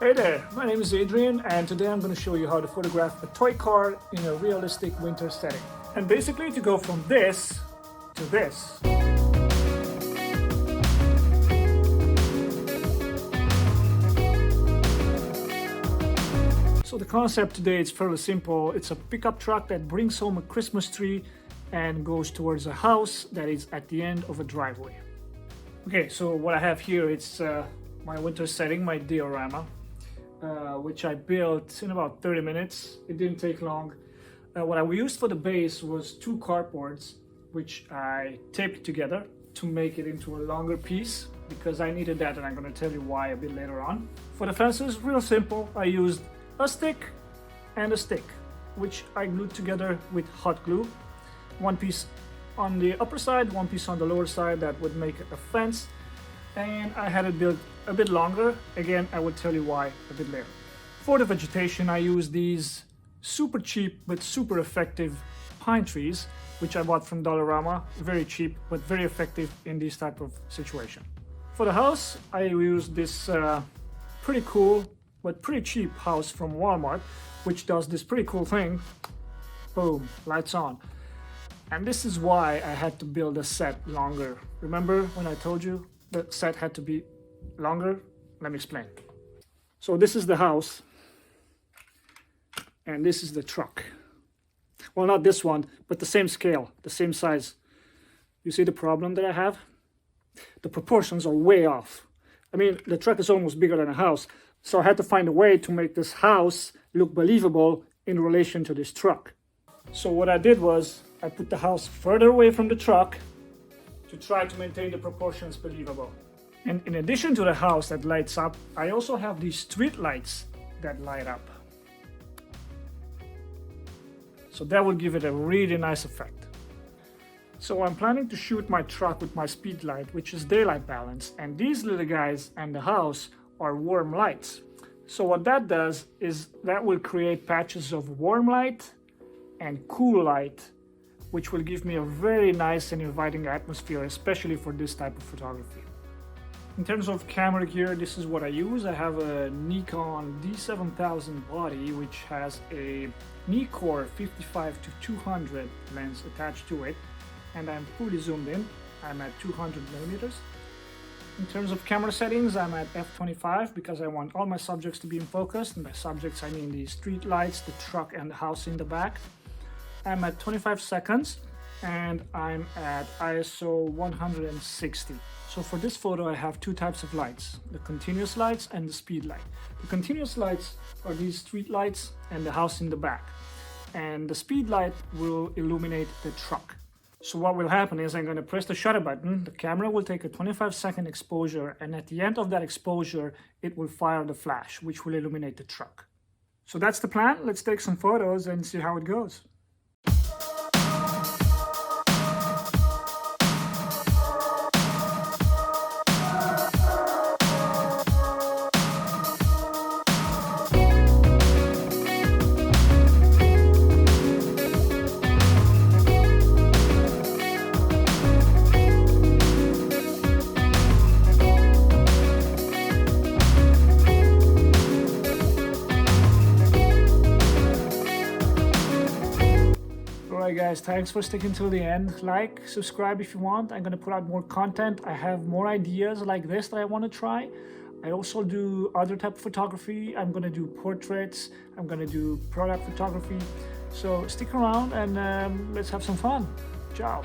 Hey there, my name is Adrian and today I'm going to show you how to photograph a toy car in a realistic winter setting. And basically to go from this to this. So the concept today is fairly simple. It's a pickup truck that brings home a Christmas tree and goes towards a house that is at the end of a driveway. Okay, so what I have here, it's my winter setting, my diorama. Which I built in about 30 minutes. It didn't take long. What I used for the base was two cardboards, which I taped together to make it into a longer piece because I needed that, and I'm going to tell you why a bit later on. For the fences, real simple. I used a stick and a stick, which I glued together with hot glue. One piece on the upper side, one piece on the lower side. That would make a fence. And I had it built a bit longer. Again, I will tell you why a bit later. For the vegetation, I use these super cheap but super effective pine trees, which I bought from Dollarama. Very cheap but very effective in this type of situation. For the house, I used this pretty cool but pretty cheap house from Walmart, which does this pretty cool thing. Boom, lights on. And this is why I had to build a set longer. Remember when I told you the set had to be longer? Let me explain. So this is the house and this is the truck. Well, not this one, but the same scale, the same size. You see the problem that I have? The proportions are way off. I mean, the truck is almost bigger than a house, so I had to find a way to make this house look believable in relation to this truck. So what I did was I put the house further away from the truck to try to maintain the proportions believable. And in addition to the house that lights up, I also have these street lights that light up. So that will give it a really nice effect. So I'm planning to shoot my truck with my speed light, which is daylight balance, and these little guys and the house are warm lights. So what that does is that will create patches of warm light and cool light, which will give me a very nice and inviting atmosphere, especially for this type of photography. In terms of camera gear, this is what I use. I have a Nikon D7000 body, which has a Nikkor 55-200 lens attached to it, and I'm fully zoomed in. I'm at 200 millimeters. In terms of camera settings, I'm at f/25 because I want all my subjects to be in focus, and by subjects I mean the street lights, the truck, and the house in the back. I'm at 25 seconds and I'm at ISO 160. So for this photo I have two types of lights, the continuous lights and the speed light. The continuous lights are these street lights and the house in the back, and the speed light will illuminate the truck. So what will happen is I'm going to press the shutter button, the camera will take a 25-second exposure, and at the end of that exposure it will fire the flash, which will illuminate the truck. So that's the plan. Let's take some photos and see how it goes. Alright guys, thanks for sticking till the end. Like, subscribe if you want. I'm going to put out more content. I have more ideas like this that I want to try. I also do other type of photography. I'm going to do portraits. I'm going to do product photography. So stick around and let's have some fun. Ciao.